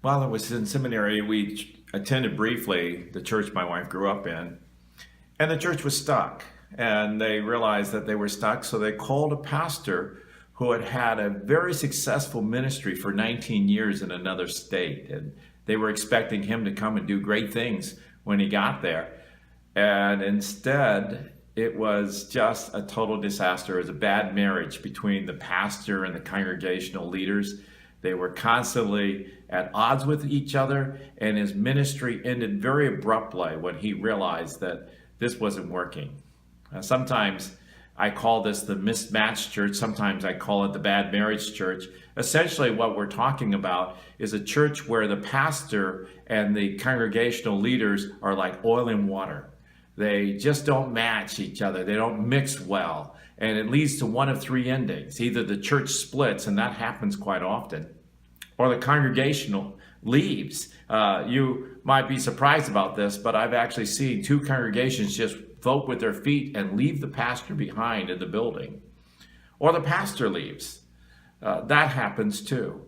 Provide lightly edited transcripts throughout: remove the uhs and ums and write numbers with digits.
While I was in seminary, we attended briefly the church my wife grew up in, and the church was stuck. And they realized that they were stuck, so they called a pastor who had had a very successful ministry for 19 years in another state. And they were expecting him to come and do great things when he got there. And instead, it was just a total disaster. It was a bad marriage between the pastor and the congregational leaders. They were constantly at odds with each other, and his ministry ended very abruptly when he realized that this wasn't working. Sometimes I call this the mismatched church. Sometimes I call it the bad marriage church. Essentially, what we're talking about is a church where the pastor and the congregational leaders are like oil and water. They just don't match each other. They don't mix well. And it leads to one of three endings. Either the church splits, and that happens quite often, or the congregational leaves. You might be surprised about this, but I've actually seen two congregations just vote with their feet and leave the pastor behind in the building. Or the pastor leaves. That happens too.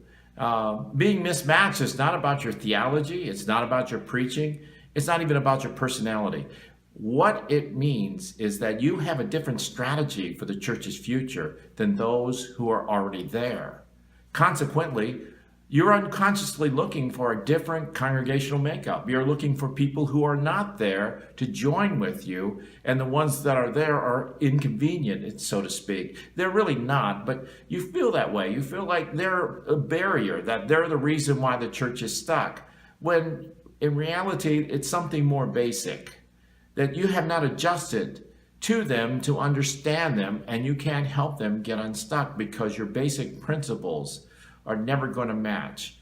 Being mismatched is not about your theology. It's not about your preaching. It's not even about your personality. What it means is that you have a different strategy for the church's future than those who are already there. Consequently, you're unconsciously looking for a different congregational makeup. You're looking for people who are not there to join with you, and the ones that are there are inconvenient, so to speak. They're really not, but you feel that way. You feel like they're a barrier, that they're the reason why the church is stuck, when in reality, it's something more basic, that you have not adjusted to them to understand them, and you can't help them get unstuck because your basic principles are never going to match.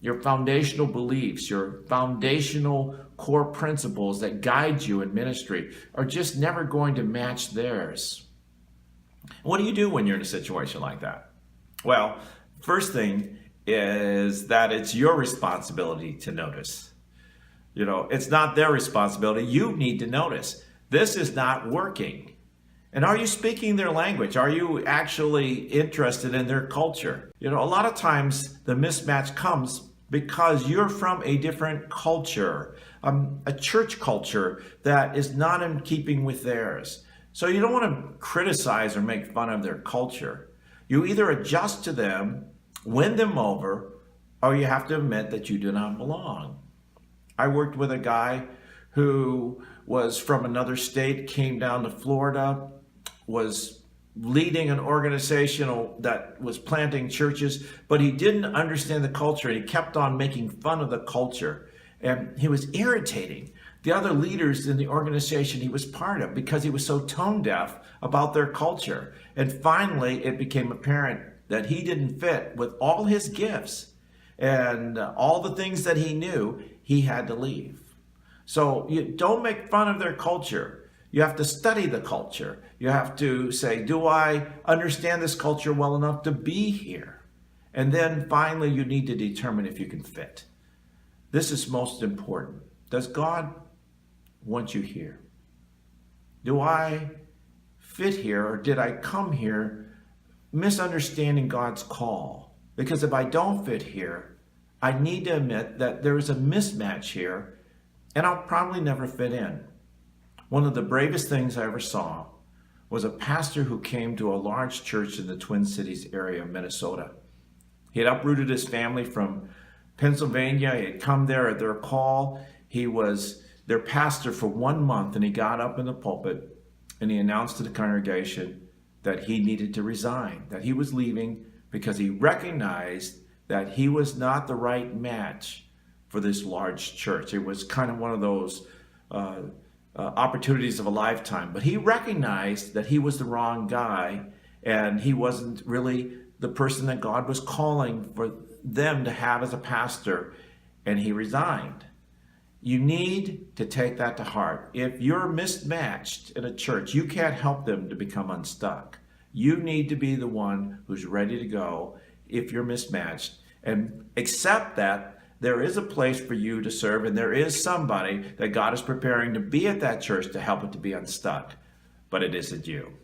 Your foundational beliefs, your foundational core principles that guide you in ministry are just never going to match theirs. What do you do when you're in a situation like that? Well, first thing is that it's your responsibility to notice. It's not their responsibility. You need to notice. This is not working. And are you speaking their language? Are you actually interested in their culture? A lot of times the mismatch comes because you're from a different culture, a church culture that is not in keeping with theirs. So you don't want to criticize or make fun of their culture. You either adjust to them, win them over, or you have to admit that you do not belong. I worked with a guy who was from another state, came down to Florida, was leading an organization that was planting churches, but he didn't understand the culture. He kept on making fun of the culture, and he was irritating the other leaders in the organization he was part of because he was so tone deaf about their culture. And finally, it became apparent that he didn't fit with all his gifts and all the things that he knew. He had to leave. So you don't make fun of their culture. You have to study the culture. You have to say, do I understand this culture well enough to be here? And then finally, you need to determine if you can fit. This is most important. Does God want you here? Do I fit here, or did I come here misunderstanding God's call? Because if I don't fit here, I need to admit that there is a mismatch here, and I'll probably never fit in. One of the bravest things I ever saw was a pastor who came to a large church in the Twin Cities area of Minnesota. He had uprooted his family from Pennsylvania. He had come there at their call. He was their pastor for 1 month, and he got up in the pulpit and he announced to the congregation that he needed to resign, that he was leaving because he recognized that he was not the right match for this large church. It was kind of one of those opportunities of a lifetime. But he recognized that he was the wrong guy, and he wasn't really the person that God was calling for them to have as a pastor, and he resigned. You need to take that to heart. If you're mismatched in a church, you can't help them to become unstuck. You need to be the one who's ready to go if you're mismatched, and accept that there is a place for you to serve, and there is somebody that God is preparing to be at that church to help it to be unstuck, but it isn't you.